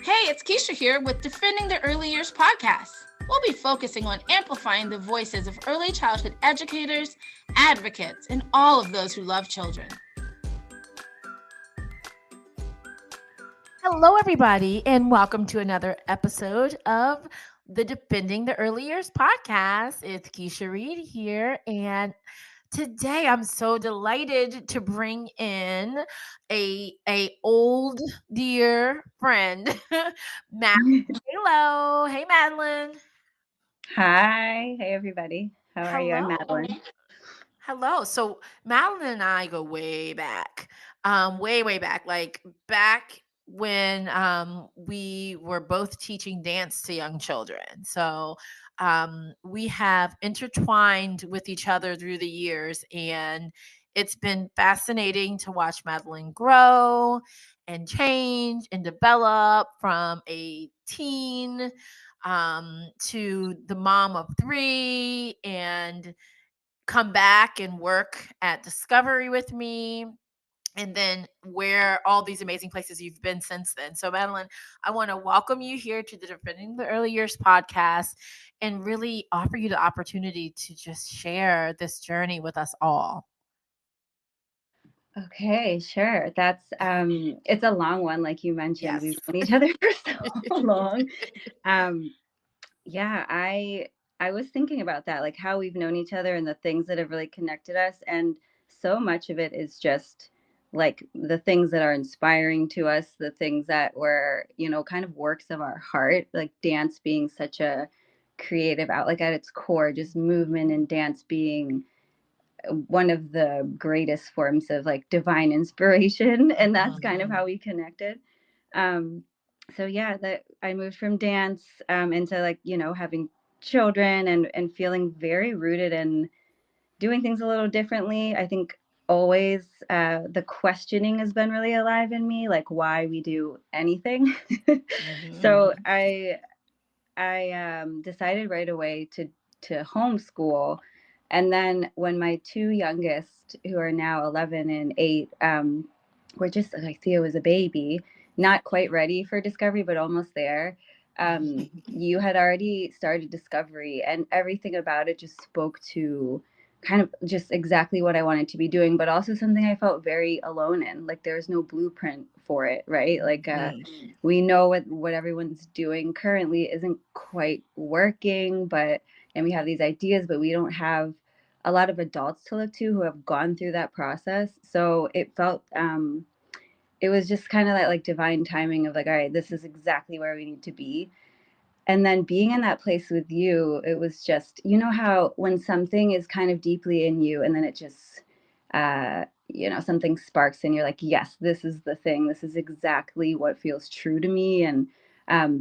Hey, it's Kisha here with Defending the Early Years podcast. We'll be focusing on amplifying the voices of early childhood educators, advocates, and all of those who love children. Hello, everybody, and welcome to another episode of the Defending the Early Years podcast. It's Kisha Reid here, and today I'm so delighted to bring in a old dear friend, Madeline. Hello, hey Madeline. Hi. Hey, everybody. How are you? I'm Hello. Madeline. Hello. So Madeline and I go way back, way back, like back when we were both teaching dance to young children. So we have intertwined with each other through the years, and it's been fascinating to watch Madeline grow and change and develop from a teen to the mom of three and come back and work at Discovery with me, and then where all these amazing places you've been since then. So, Madeline, I want to welcome you here to the Defending the Early Years podcast and really offer you the opportunity to just share this journey with us all. Okay, sure. That's it's a long one, like you mentioned. Yes. We've known each other for so long. Um, yeah, I was thinking about that, like how we've known each other and the things that have really connected us. And so much of it is just like the things that are inspiring to us, the things that were, kind of works of our heart, like dance being such a creative out, like at its core, just movement and dance being one of the greatest forms of like divine inspiration. And that's kind of how we connected. um so yeah, that I moved from dance into like, having children and feeling very rooted in doing things a little differently. I think always the questioning has been really alive in me, like why we do anything. So I decided right away to homeschool. And then when my two youngest, who are now 11 and 8, were just like Theo was a baby, not quite ready for Discovery, but almost there. You had already started Discovery, and everything about it just spoke to kind of just exactly what I wanted to be doing, but also something I felt very alone in. Like there was no blueprint for it, right? Like we know what everyone's doing currently isn't quite working, but and we have these ideas, but we don't have a lot of adults to look to who have gone through that process. So it felt it was just kind of that like divine timing of like, all right, this is exactly where we need to be. And then being in that place with you, it was just, how when something is kind of deeply in you and then it just something sparks and you're like, yes, this is the thing, this is exactly what feels true to me. And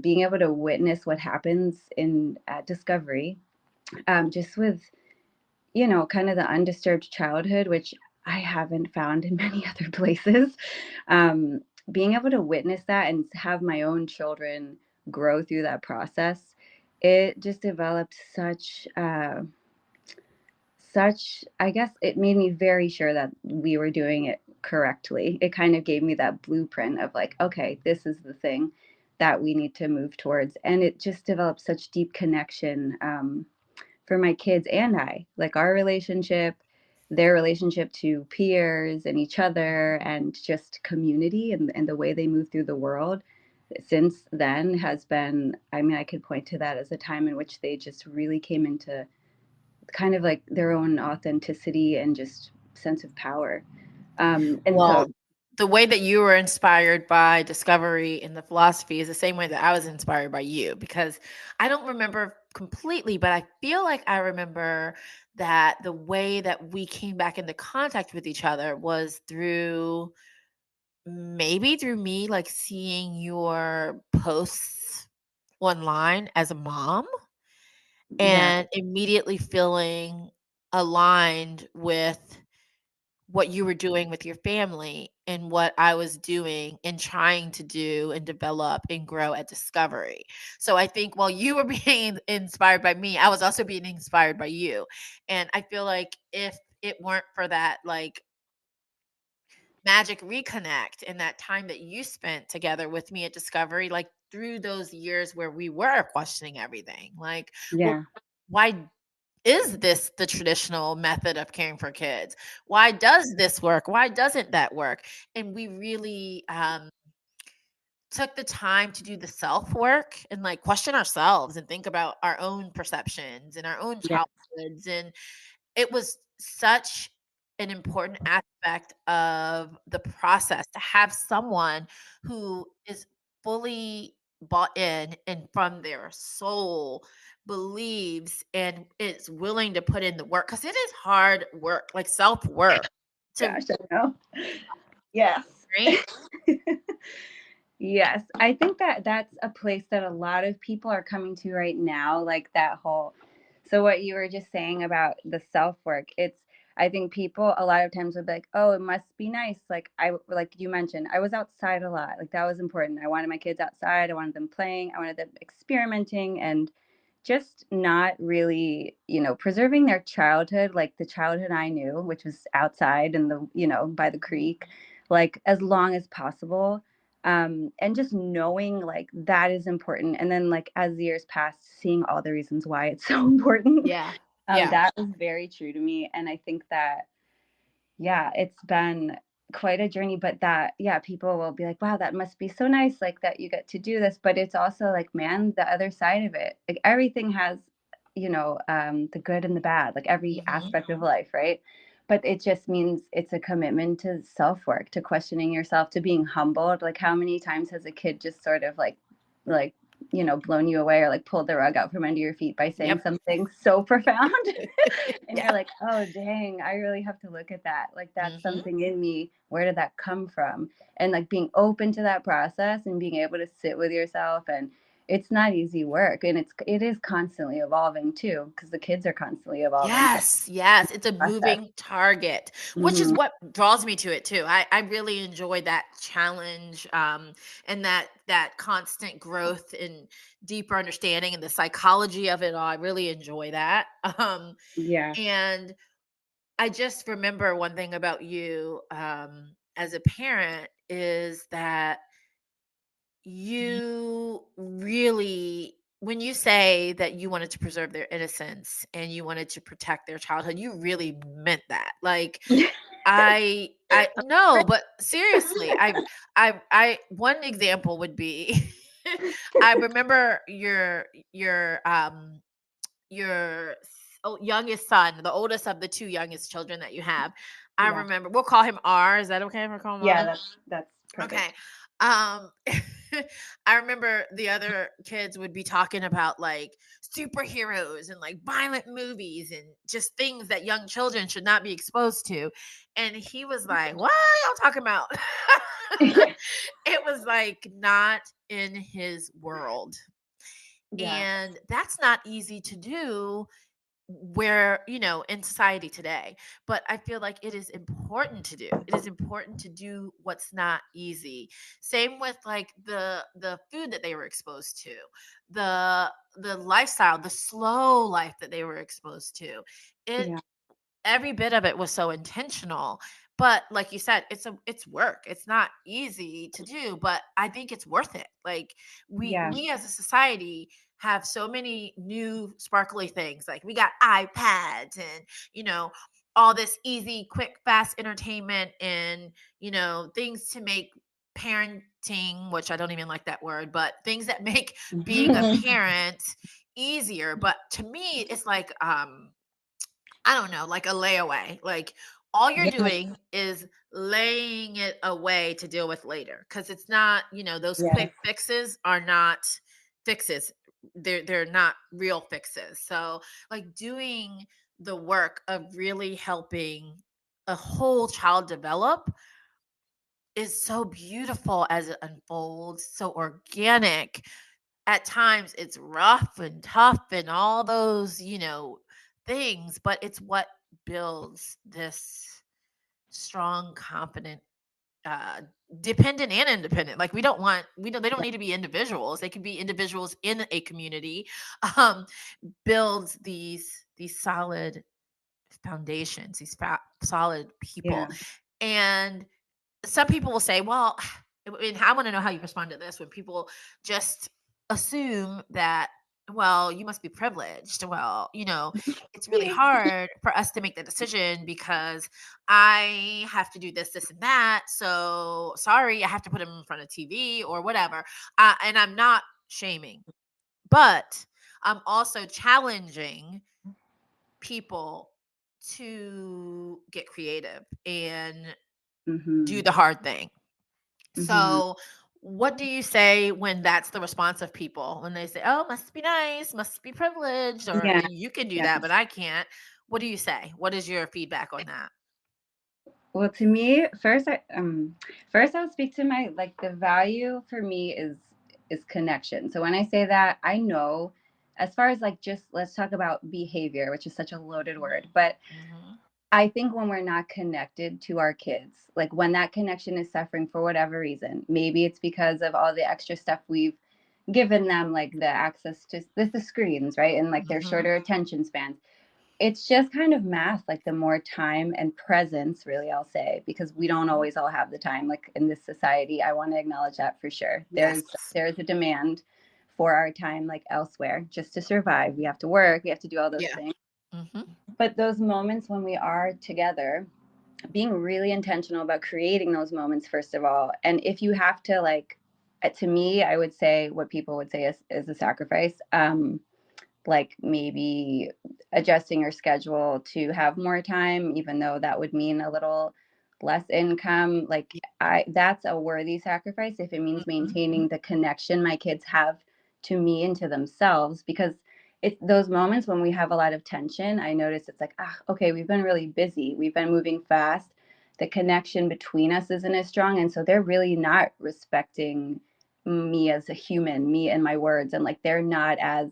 being able to witness what happens in Discovery, just with kind of the undisturbed childhood, which I haven't found in many other places. Um, Being able to witness that and have my own children grow through that process, it just developed such, I guess it made me very sure that we were doing it correctly. It kind of gave me that blueprint of like, okay, this is the thing that we need to move towards. And it just developed such deep connection. For my kids and I, like our relationship, their relationship to peers and each other, and just community and the way they move through the world since then has been, I mean, I could point to that as a time in which they just really came into kind of like their own authenticity and just sense of power. And so, Well, the way that you were inspired by Discovery and the philosophy is the same way that I was inspired by you, because I don't remember completely, but I feel like I remember that the way that we came back into contact with each other was through maybe through me like seeing your posts online as a mom yeah. and immediately feeling aligned with what you were doing with your family and what I was doing and trying to do and develop and grow at Discovery. So I think while you were being inspired by me, I was also being inspired by you. And I feel like if it weren't for that like magic reconnect and that time that you spent together with me at Discovery, like through those years where we were questioning everything. Like, well, Yeah. why is this the traditional method of caring for kids? Why does this work? Why doesn't that work? And we really took the time to do the self work and like question ourselves and think about our own perceptions and our own Yeah. childhoods. And it was such an important aspect of the process to have someone who is fully bought in and from their soul believes and is willing to put in the work, because it is hard work, like self work to Gosh, I know. Yes. right. Yes, I think that that's a place that a lot of people are coming to right now, like that whole. So what you were just saying about the self work, it's I think people a lot of times would be like, "Oh, it must be nice." Like you mentioned, I was outside a lot. Like that was important. I wanted my kids outside. I wanted them playing. I wanted them experimenting and just not really, preserving their childhood, like the childhood I knew, which was outside in the, by the creek, like as long as possible, and just knowing like that is important, and then like as the years pass, seeing all the reasons why it's so important. Yeah. Yeah. That was very true to me, and I think that, yeah, it's been quite a journey, but that, yeah, people will be like, wow, that must be so nice, like that you get to do this. But it's also like, man, the other side of it, like everything has, the good and the bad, like every Hmm. aspect of life, right? But it just means it's a commitment to self work, to questioning yourself, to being humbled. Like, how many times has a kid just sort of like, blown you away or like pulled the rug out from under your feet by saying Yep. something so profound? And Yeah. you're like, oh, dang, I really have to look at that. Like, that's Hmm. something in me. Where did that come from? And like being open to that process and being able to sit with yourself. And it's not easy work. And it is constantly evolving too, because the kids are constantly evolving. Yes, yes, it's a Process. moving target, which is Hmm. what draws me to it too. I really enjoy that challenge, and that constant growth and deeper understanding and the psychology of it all. I really enjoy that. Yeah. And I just remember one thing about you, as a parent, is that you really, when you say that you wanted to preserve their innocence and you wanted to protect their childhood, you really meant that. Like, I no, but seriously, I one example would be I remember your youngest son, the oldest of the two youngest children that you have. I Yeah. remember, we'll call him R. Is that okay if I call him Yeah. R? That's perfect. Okay. Um I remember the other kids would be talking about like superheroes and like violent movies and just things that young children should not be exposed to. And he was like, "What are y'all talking about?" It was like not in his world. Yeah. And that's not easy to do where, in society today. But I feel like it is important to do. It is important to do what's not easy. Same with like the food that they were exposed to, the lifestyle, the slow life that they were exposed to. It Yeah. Every bit of it was so intentional. But like you said, it's work. It's not easy to do, but I think it's worth it. Like, Yeah. we as a society have so many new sparkly things. Like, we got iPads and, all this easy, quick, fast entertainment and, things to make parenting, which I don't even like that word, but things that make being a parent easier. But to me, it's like, I don't know, like a layaway. Like, all you're Yes. doing is laying it away to deal with later. Cause it's not, those Yes. quick fixes are not fixes. They're not real fixes. So like doing the work of really helping a whole child develop is so beautiful as it unfolds, so organic. At times it's rough and tough and all those, things, but it's what builds this strong, confident, uh, dependent and independent. Like, they don't need to be individuals. They can be individuals in a community. Um, Builds these solid foundations, these solid Yeah. people. And some people will say, well, and I want to know how you respond to this when people just assume that, well, you must be privileged. Well, it's really hard for us to make the decision because I have to do this, this, and that. So sorry, I have to put him in front of TV or whatever. And I'm not shaming, but I'm also challenging people to get creative and do Mm-hmm. the hard thing. Mm-hmm. So, what do you say when that's the response of people? When they say, "Oh, must be nice, must be privileged," or Yeah. "You can do Yeah. that, but I can't." What do you say? What is your feedback on that? Well, to me, first I'll speak to my like the value for me is connection. So when I say that, I know as far as like just let's talk about behavior, which is such a loaded word, but Mm-hmm. I think when we're not connected to our kids, like when that connection is suffering for whatever reason, maybe it's because of all the extra stuff we've given them, like the access to the screens, right? And like their Mm-hmm. shorter attention spans. It's just kind of math, like the more time and presence, really, I'll say, because we don't always all have the time, like in this society. I want to acknowledge that for sure. Yes. There's a demand for our time, like elsewhere, just to survive. We have to work, we have to do all those Yeah. things. Mm-hmm. But those moments when we are together, being really intentional about creating those moments, first of all. And if you have to, like, to me, I would say what people would say is a sacrifice. Like maybe adjusting your schedule to have more time, even though that would mean a little less income. Like I that's a worthy sacrifice if it means Mm-hmm. maintaining the connection my kids have to me and to themselves. Because it's those moments when we have a lot of tension, I notice it's like, okay, we've been really busy, we've been moving fast, the connection between us isn't as strong, and so they're really not respecting me as a human, me and my words, and like they're not as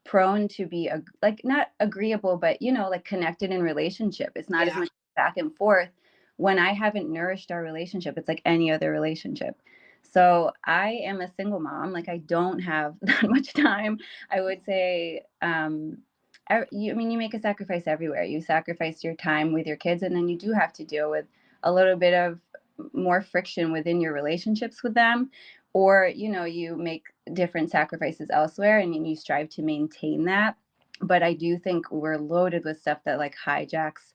prone to be like not agreeable, but like connected in relationship. It's not as Yeah. much back and forth when I haven't nourished our relationship. It's like any other relationship. So I am a single mom. Like I don't have that much time. I would say, I mean, you make a sacrifice everywhere. You sacrifice your time with your kids, and then you do have to deal with a little bit of more friction within your relationships with them, or you make different sacrifices elsewhere and you strive to maintain that. But I do think we're loaded with stuff that like hijacks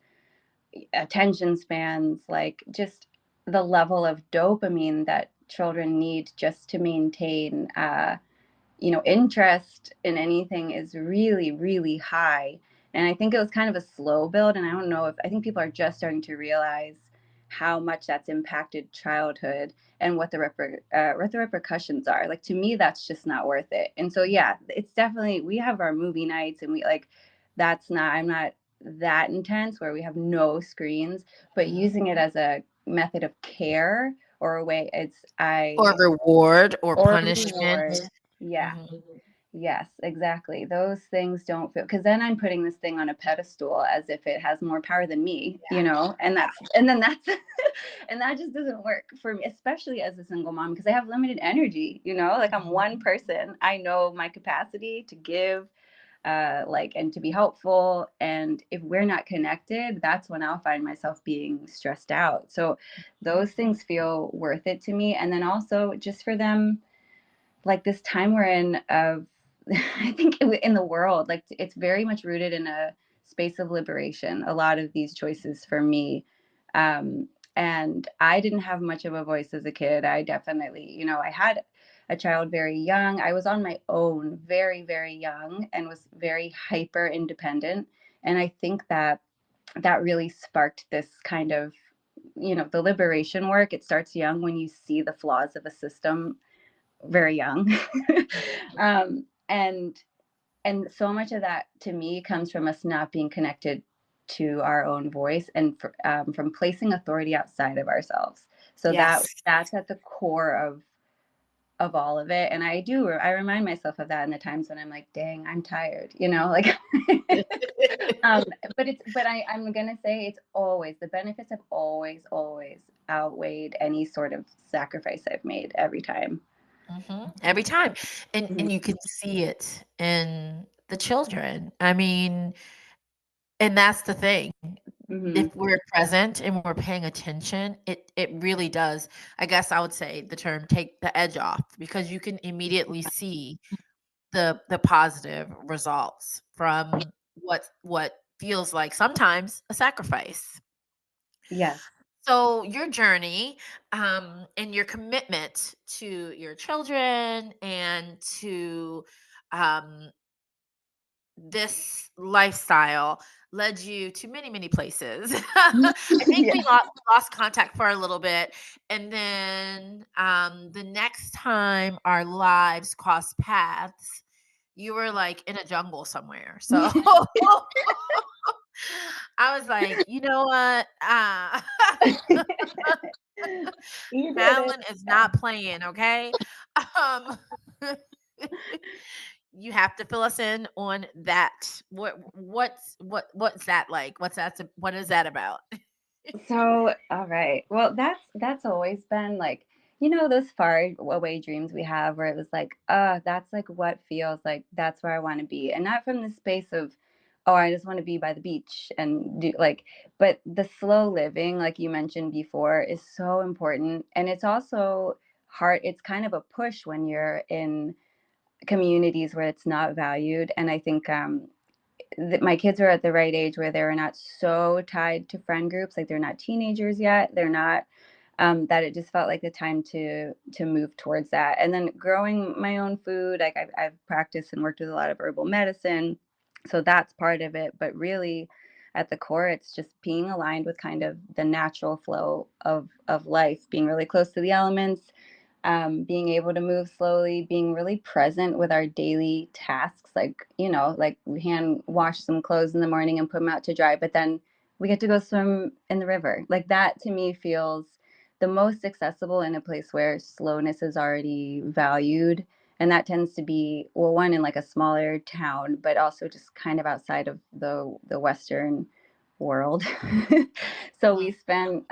attention spans, like just the level of dopamine that children need just to maintain interest in anything is really, really high. And I think it was kind of a slow build. And I don't know if I think people are just starting to realize how much that's impacted childhood and what the repercussions are. Like to me, that's just not worth it. And so yeah, it's definitely we have our movie nights and we like I'm not that intense where we have no screens, but Mm-hmm. using it as a method of care or a way it's Or I reward or or punishment. reward. Yeah. Mm-hmm. Yes, exactly. Those things don't feel because then I'm putting this thing on a pedestal as if it has more power than me, and then that's and that just doesn't work for me, especially as a single mom because I have limited energy, like I'm one person. I know my capacity to give, like, and to be helpful. And if we're not connected, that's when I'll find myself being stressed out. So those things feel worth it to me. And then also just for them, like this time we're in of I think in the world, like it's very much rooted in a space of liberation, a lot of these choices for me. And I didn't have much of a voice as a kid. I definitely, I had a child very young. I was on my own very, very young and was very hyper independent. And I think that really sparked this kind of, the liberation work. It starts young when you see the flaws of a system very young. And so much of that to me comes from us not being connected to our own voice and from placing authority outside of ourselves. So Yes. that's at the core of all of it. And I remind myself of that in the times when I'm like, dang, I'm tired, like um I'm gonna say it's always the benefits have always outweighed any sort of sacrifice I've made every time. Mm-hmm. Every time. And Mhm. you can see it in the children. I mean, And that's the thing. Hmm. If we're present and we're paying attention, it really does, I guess I would say the term, take the edge off, because you can immediately see the positive results from what feels like sometimes a sacrifice. Yes. So your journey, and your commitment to your children and to, um, this lifestyle led you to many, many places. I think Yeah. we lost contact for a little bit, and then, the next time our lives crossed paths, you were like in a jungle somewhere. So I was like, you know what? You did it. Madeline is not playing, okay? Um, you have to fill us in on that. What's that like? What is that about? So, all right. Well, that's always been like, those far away dreams we have where it was like, that's like what feels like that's where I want to be. And not from the space of, oh, I just want to be by the beach and do like, but the slow living, like you mentioned before, is so important. And it's also hard. It's kind of a push when you're in communities where it's not valued. And I think my kids are at the right age where they're not so tied to friend groups, like they're not teenagers yet, they're not, that it just felt like the time to move towards that. And then growing my own food, like I've practiced and worked with a lot of herbal medicine, so that's part of it. But really at the core, it's just being aligned with kind of the natural flow of life, being really close to the elements, being able to move slowly, being really present with our daily tasks, like, like we hand wash some clothes in the morning and put them out to dry, but then we get to go swim in the river. Like that to me feels the most accessible in a place where slowness is already valued. And that tends to be, well, one in like a smaller town, but also just kind of outside of the Western world. So we Mhm. spent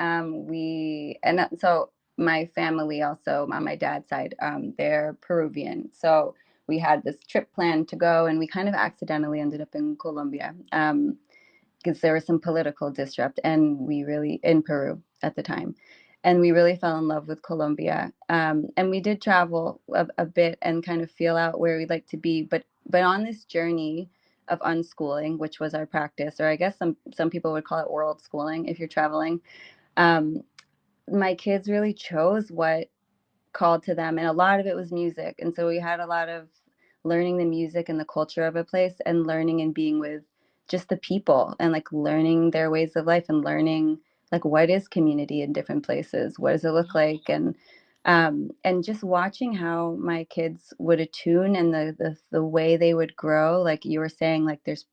we and so my family also on my dad's side, they're Peruvian. So we had this trip planned to go, and we kind of accidentally ended up in Colombia, because there was some political disrupt, and we really in Peru at the time, and we really fell in love with Colombia. And we did travel a bit and kind of feel out where we'd like to be, but on this journey of unschooling, which was our practice, or I guess some people would call it world schooling if you're traveling. Um, my kids really chose what called to them, and a lot of it was music. And so we had a lot of learning the music and the culture of a place, and learning and being with just the people, and like learning their ways of life, and learning like what is community in different places, what does it look like, and just watching how my kids would attune, and the way they would grow. Like you were saying, like there's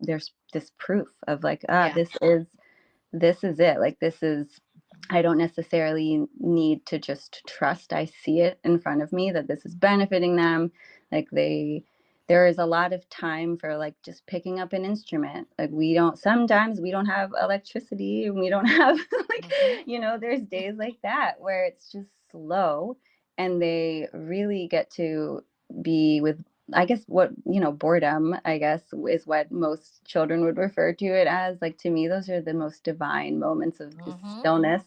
this proof of like, Yeah. this is it. Like this is, I don't necessarily need to just trust. I see it in front of me that this is benefiting them. Like there is a lot of time for like just picking up an instrument. Like sometimes we don't have electricity, and we don't have like, Mhm. there's days like that where it's just slow, and they really get to be with, I guess, what, boredom, I guess, is what most children would refer to it as. Like to me, those are the most divine moments of just Mhm. stillness,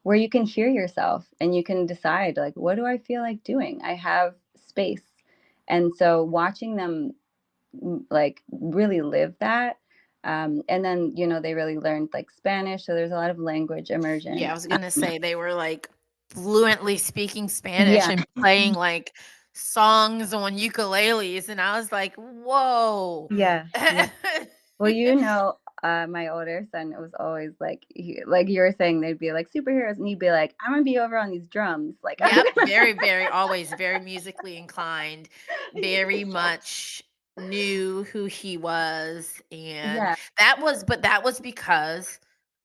where you can hear yourself and you can decide, like, what do I feel like doing? I have space. And so watching them like really live that. And then, they really learned like Spanish. So there's a lot of language Yeah, immersion. I was gonna say they were like fluently speaking Spanish Yeah. and playing like songs on ukuleles, and I was like, "Whoa!" Yeah. Yeah. Well, my older son was always like, like you were saying, they'd be like superheroes, and he'd be like, "I'm gonna be over on these drums." Like, Yep, very, very, always very musically inclined, very much knew who he was, and yeah, that was because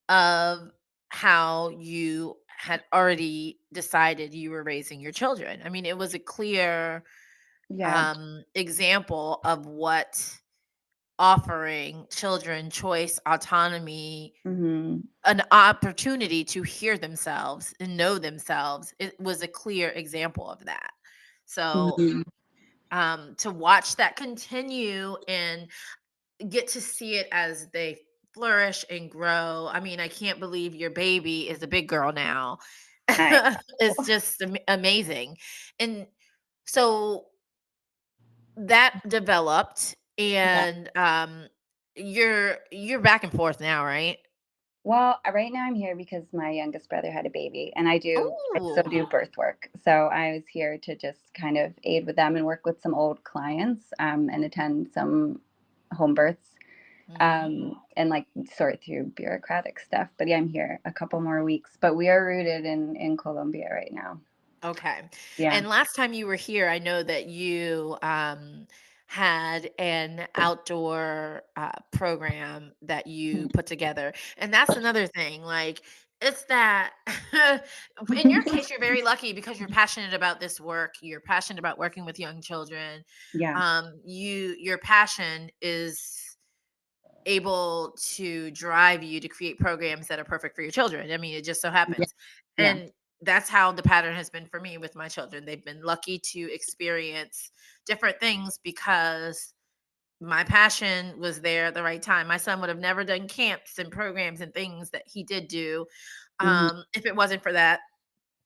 of how you had already decided you were raising your children. I mean, it was a clear, yeah, example of what offering children choice, autonomy, hmm, an opportunity to hear themselves and know themselves. It was a clear example of that. So, hmm, to watch that continue and get to see it as they flourish and grow. I mean, I can't believe your baby is a big girl now. I It's just amazing. And so that developed, yeah. and you're back and forth now, right? Well, right now I'm here because my youngest brother had a baby, and I still Oh. do birth work. So I was here to just kind of aid with them and work with some old clients, and attend some home births, Hmm. and like sort through bureaucratic stuff. But yeah, I'm here a couple more weeks. But we are rooted in Colombia right now. Okay. Yeah. And last time you were here, I know that you had an outdoor program that you put together. And that's another thing. Like, it's that in your case, you're very lucky because you're passionate about this work. You're passionate about working with young children. Yeah. Your passion is able to drive you to create programs that are perfect for your children. I mean, it just so Yeah. happens. Yeah. And that's how the pattern has been for me with my children. They've been lucky to experience different things because my passion was there at the right time. My son would have never done camps and programs and things that he did do Hmm. if it wasn't for that.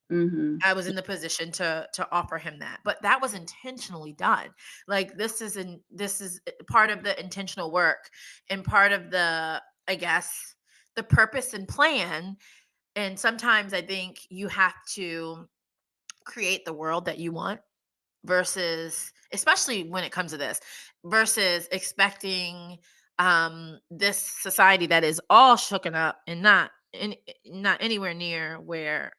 Hmm. I was in the position to offer him that, but that was intentionally done. Like, this is part of the intentional work and part of the, I guess, the purpose and plan. And sometimes I think you have to create the world that you want versus, especially when it comes to this, versus expecting this society that is all shooken up and not anywhere near where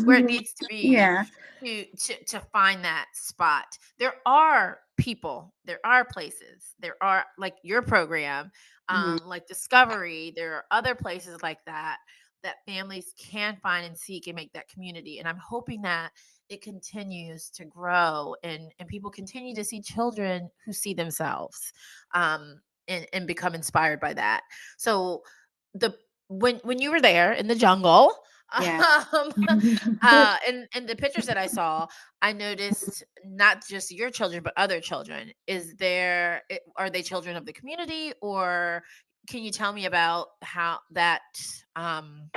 where it needs to be Yeah. to find that spot. There are people, there are places, there are, like your program, Hmm. like Discovery. There are other places like that that families can find and seek and make that community. And I'm hoping that it continues to grow, and people continue to see children who see themselves, and become inspired by that. So the when you were there in the jungle, Yeah. um, and the pictures that I saw, I noticed not just your children but other children. Are they children of the community, or can you tell me about um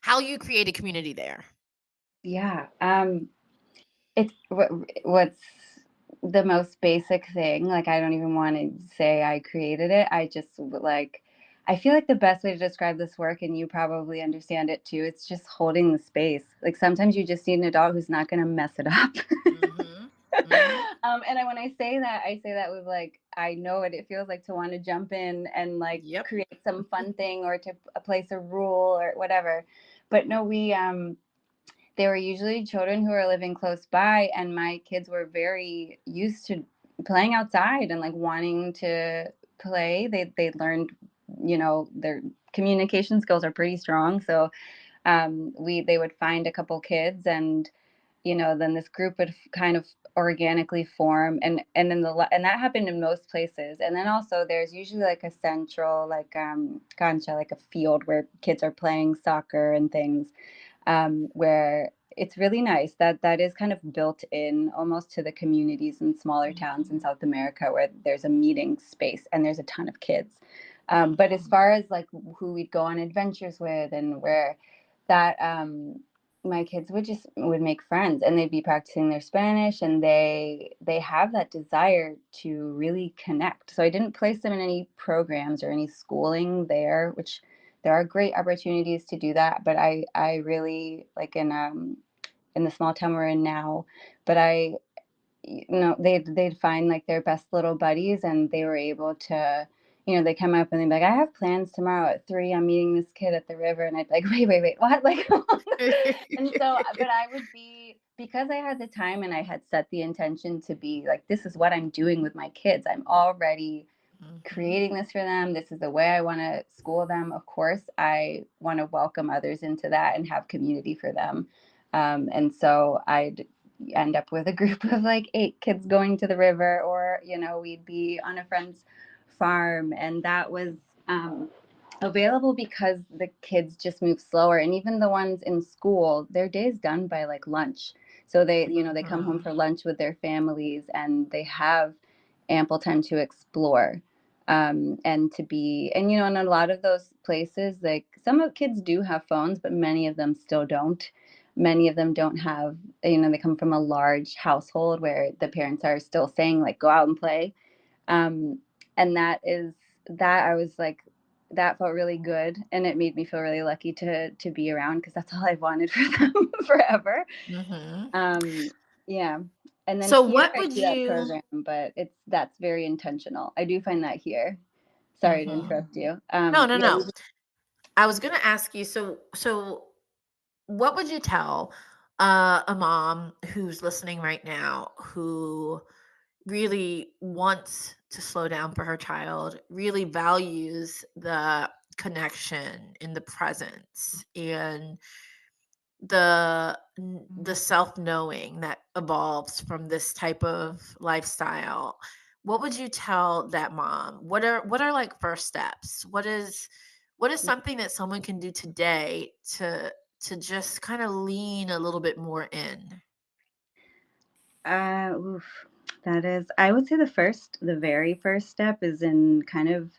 how you create a community there? Yeah. It's what's the most basic thing. Like, I don't even want to say I created it. I just like, I feel like the best way to describe this work, and you probably understand it too, it's just holding the space. Like, sometimes you just need an adult who's not going to mess it up. Hmm. Hmm. And when I say that with like, I know what it feels like to want to jump in and like Yep. create some fun thing or to place a rule or whatever. But no, they were usually children who were living close by, and my kids were very used to playing outside and like wanting to play. They learned, their communication skills are pretty strong. So we they would find a couple kids, and then this group would kind of organically form, and that happened in most places. And then also there's usually like a central like cancha, like a field where kids are playing soccer and things, where it's really nice that that is kind of built in almost to the communities in smaller towns in Mhm. South America, where there's a meeting space and there's a ton of kids. But as Mhm. far as like who we'd go on adventures with and where that my kids would make friends, and they'd be practicing their Spanish, and they have that desire to really connect. So I didn't place them in any programs or any schooling there, which there are great opportunities to do that. But I really like in the small town we're in now. But they'd find like their best little buddies, and they were able to, they come up and they'd be like, I have plans tomorrow at 3. I'm meeting this kid at the river. And I'd be like, wait, what? Like, and so, but I would be, because I had the time and I had set the intention to be like, this is what I'm doing with my kids. I'm already Mhm. creating this for them. This is the way I want to school them. Of course, I want to welcome others into that and have community for them. And so I'd end up with a group of like 8 kids going to the river, or, we'd be on a friend's farm. And that was available because the kids just move slower. And even the ones in school, their day's done by like lunch. So they come home Mhm. for lunch with their families, and they have ample time to explore. And to be, and in a lot of those places, like some of kids do have phones, but many of them still don't. Many of them don't have, they come from a large household where the parents are still saying like, go out and play. um, and that I was like, that felt really good, and it made me feel really lucky to be around, because that's all I've wanted for them forever. Mm-hmm. Yeah. And then So here what I would do that you? program, but that's very intentional. I do find that here. Sorry to Mm-hmm. interrupt you. No, no, Yeah, no. I was going to ask you. So what would you tell a mom who's listening right now who really wants to slow down for her child, really values the connection in the presence and the self-knowing that evolves from this type of lifestyle. What would you tell that mom? What are like first steps? What is something that someone can do today to just kind of lean a little bit more in? oof, that is, I would say the very first step is in kind of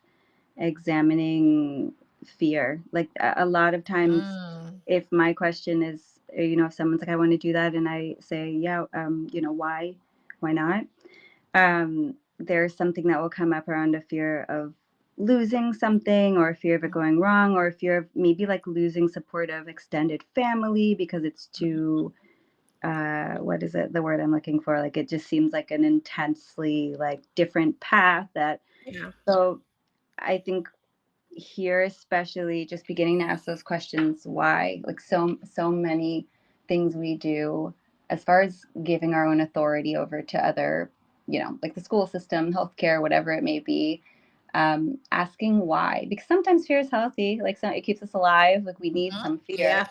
examining fear. Like a lot of times, Mm, if my question is, if someone's like, I want to do that, and I say, yeah, why not? There's something that will come up around a fear of losing something, or a fear of it going wrong, or a fear of maybe like losing support of extended family because it's too, what is it, the word I'm looking for, like it just seems like an intensely like different path that, yeah. so I think here, especially, just beginning to ask those questions, why, like so many things we do as far as giving our own authority over to other, like the school system, healthcare, whatever it may be. Asking why, because sometimes fear is healthy, like it keeps us alive, like we need Mhm. some fear. Yeah.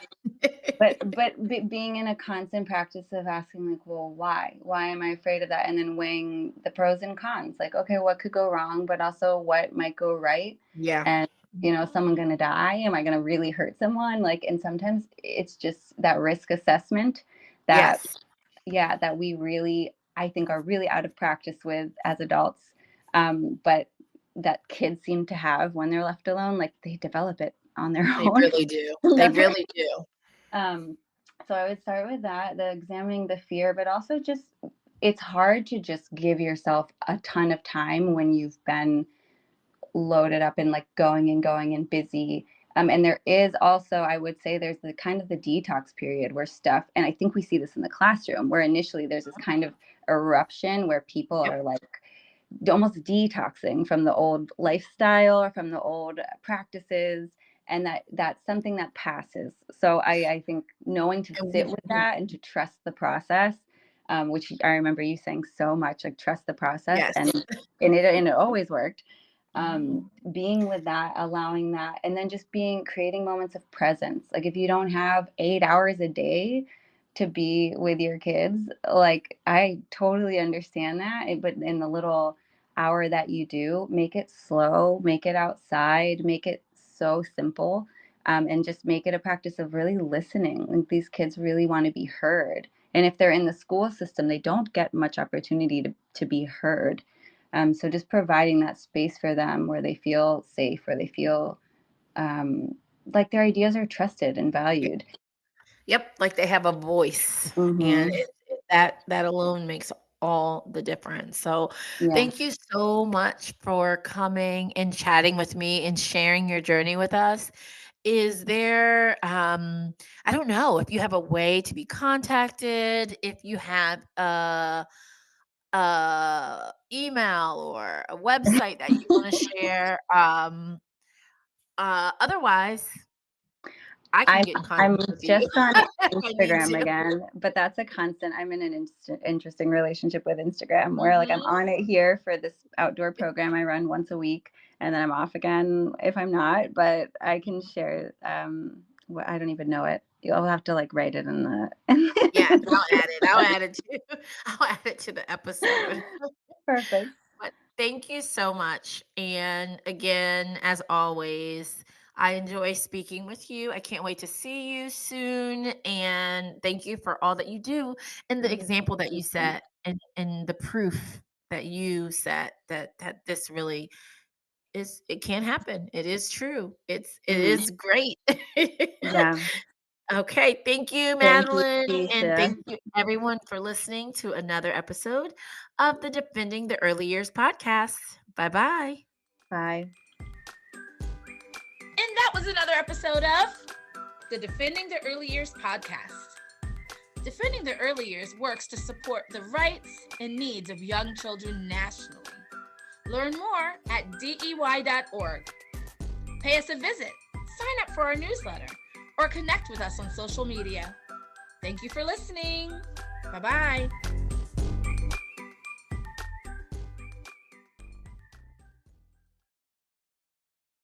But being in a constant practice of asking, like, well, why am I afraid of that, and then weighing the pros and cons, like, okay, what could go wrong, but also what might go right. Yeah. And is someone going to die, am I going to really hurt someone, like, and sometimes it's just that risk assessment that, Yes. yeah, that we really, I think, are really out of practice with as adults. But that kids seem to have when they're left alone, like they develop it on their They own. really do. They Never. really do. um, so I would start with that, the examining the fear, but also just, it's hard to just give yourself a ton of time when you've been loaded up and like going and busy. And there is also, I would say, there's the kind of the detox period where stuff, and I think we see this in the classroom, where initially there's this kind of eruption where people Yep. are like almost detoxing from the old lifestyle or from the old practices, and that's something that passes. So I think knowing to And sit with that and to trust the process, which I remember you saying so much, like trust the process, yes. and it always worked. Mhm. Being with that, allowing that, and then just creating moments of presence. Like if you don't have 8 hours a day to be with your kids, like I totally understand that, but in the little hour that you do, make it slow, make it outside, make it so simple, and just make it a practice of really listening. Like these kids really want to be heard. And if they're in the school system, they don't get much opportunity to be heard. So just providing that space for them where they feel safe, where they feel like their ideas are trusted and valued. Yep, like they have a voice, and Mm-hmm. that alone makes all the difference. So, Yeah. thank you so much for coming and chatting with me and sharing your journey with us. Is there, I don't know if you have a way to be contacted, if you have a email or a website that you want to share. Otherwise, I can I'm get in I'm contact with you just on if I need Instagram to. again, but that's a constant. I'm in an interesting relationship with Instagram where like I'm Mhm. on it here for this outdoor program I run once a week, and then I'm off again if I'm not. But I can share. I don't even know it. You'll have to like write it in the. Yes, I'll add it. I'll add it to I'll add it to the episode. Perfect. But thank you so much. And again, as always, I enjoy speaking with you. I can't wait to see you soon. And thank you for all that you do and the example that you set and the proof that you set that this really it can happen. It is true. It is great. Yeah. Okay, thank you, Thank you, Madeline, and Kisha. thank you everyone for listening to another episode of the Defending the Early Years podcast. Bye-bye. Bye. And that was another episode of the Defending the Early Years podcast. Defending the Early Years works to support the rights and needs of young children nationally. Learn more at DEY.org. Pay us a visit, sign up for our newsletter, or connect with us on social media. Thank you for listening. Bye-bye.